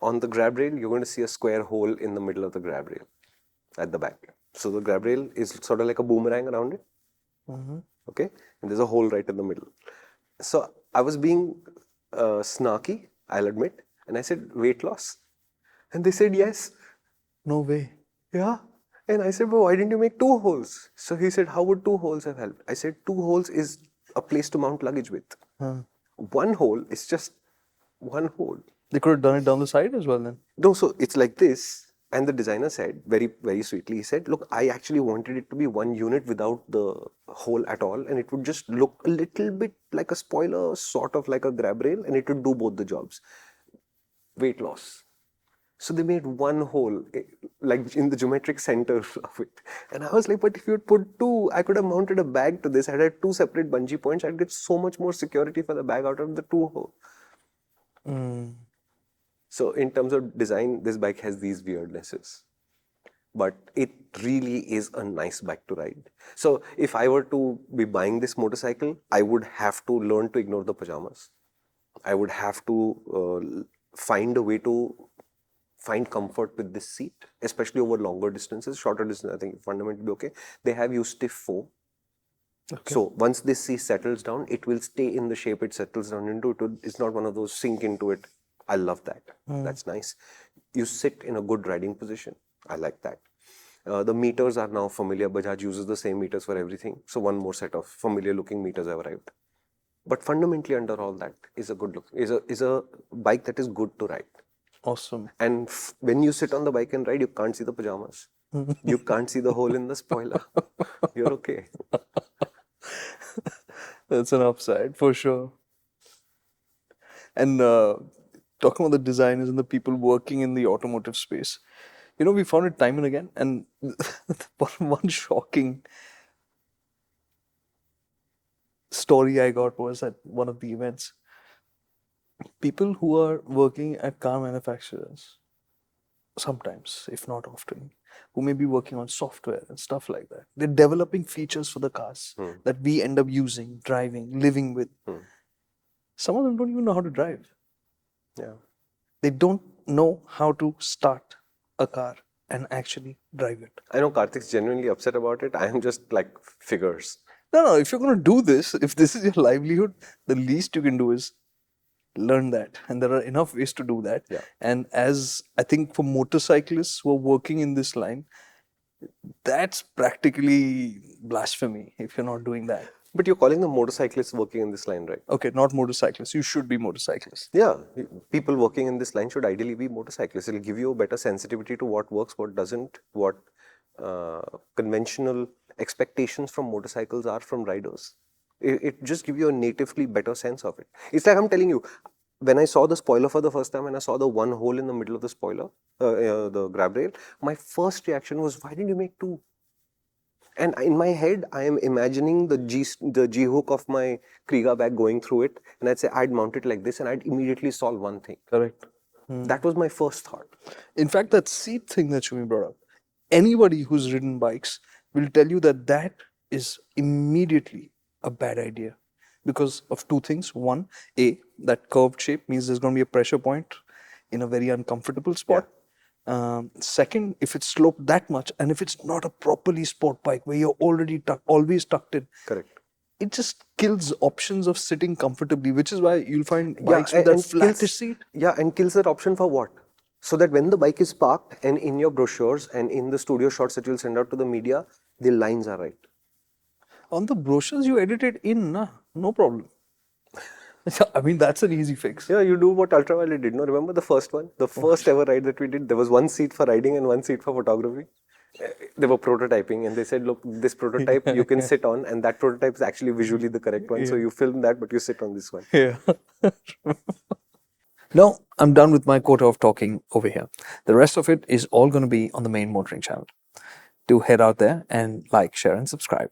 on the grab rail, you're going to see a square hole in the middle of the grab rail at the back. So the grab rail is sort of like a boomerang around it. Okay, and there's a hole right in the middle. So I was being snarky, I'll admit, and I said, weight loss. And they said, yes. No way. Yeah. And I said, well, why didn't you make 2 holes? So he said, how would 2 holes have helped? I said, 2 holes is a place to mount luggage with. 1 hole is just 1 hole. They could have done it down the side as well then. No, so it's like this. And the designer said, very, very sweetly, he said, look, I actually wanted it to be 1 unit without the hole at all. And it would just look a little bit like a spoiler, sort of like a grab rail, and it would do both the jobs. Weight loss. So they made 1 hole, like in the geometric center of it. And I was like, but if you had put 2, I could have mounted a bag to this. I had 2 separate bungee points. I'd get so much more security for the bag out of the 2 hole. So in terms of design, this bike has these weirdnesses. But it really is a nice bike to ride. So if I were to be buying this motorcycle, I would have to learn to ignore the pajamas. I would have to find a way to find comfort with this seat, especially over longer distances. Shorter distance, I think fundamentally okay. They have used stiff foam. Okay. So once this seat settles down, it will stay in the shape it settles down into. It's not one of those sink into it. I love that. That's nice. You sit in a good riding position. I like that. The meters are now familiar. Bajaj uses the same meters for everything. So 1 more set of familiar looking meters have arrived. But fundamentally under all that is a good look, is a bike that is good to ride. Awesome. And when you sit on the bike and ride, you can't see the pajamas. You can't see the hole in the spoiler. You're okay. That's an upside for sure. And talking about the designers and the people working in the automotive space, you know, we found it time and again. And one shocking story I got was at one of the events. People who are working at car manufacturers, sometimes, if not often, who may be working on software and stuff like that, they're developing features for the cars that we end up using, driving, living with. Some of them don't even know how to drive. Yeah. They don't know how to start a car and actually drive it. I know Karthik's genuinely upset about it. I am just like figures. No, if you're going to do this, if this is your livelihood, the least you can do is learn that. And there are enough ways to do that. Yeah. And as I think for motorcyclists who are working in this line, that's practically blasphemy if you're not doing that. But you're calling them motorcyclists working in this line, right? Okay, not motorcyclists. You should be motorcyclists. Yeah, people working in this line should ideally be motorcyclists. It'll give you a better sensitivity to what works, what doesn't, what conventional expectations from motorcycles are from riders. It just gives you a natively better sense of it. It's like I'm telling you, when I saw the spoiler for the first time and I saw the 1 hole in the middle of the spoiler, the grab rail, my first reaction was, why didn't you make 2? And in my head, I am imagining the G hook of my Kriega bag going through it. And I'd say, I'd mount it like this and I'd immediately solve one thing. Correct. That was my first thought. In fact, that seat thing that Shumi brought up, anybody who's ridden bikes will tell you that that is immediately a bad idea because of 2 things. One, that curved shape means there's going to be a pressure point in a very uncomfortable spot. Yeah. Second, if it's sloped that much and if it's not a properly sport bike where you're already always tucked in, correct, it just kills options of sitting comfortably, which is why you'll find bikes with that flattish seat. Yeah, and kills that option for what? So that when the bike is parked and in your brochures and in the studio shots that you'll send out to the media, the lines are right. On the brochures, you edit it in, no problem. I mean, that's an easy fix. Yeah, you do what Ultraviolet did. No, remember the first one? The first ever ride that we did, there was 1 seat for riding and 1 seat for photography. They were prototyping and they said, look, this prototype you can sit on and that prototype is actually visually the correct one. So you film that, but you sit on this one. Yeah. Now, I'm done with my quota of talking over here. The rest of it is all going to be on the main MotorInc channel. Do head out there and like, share and subscribe.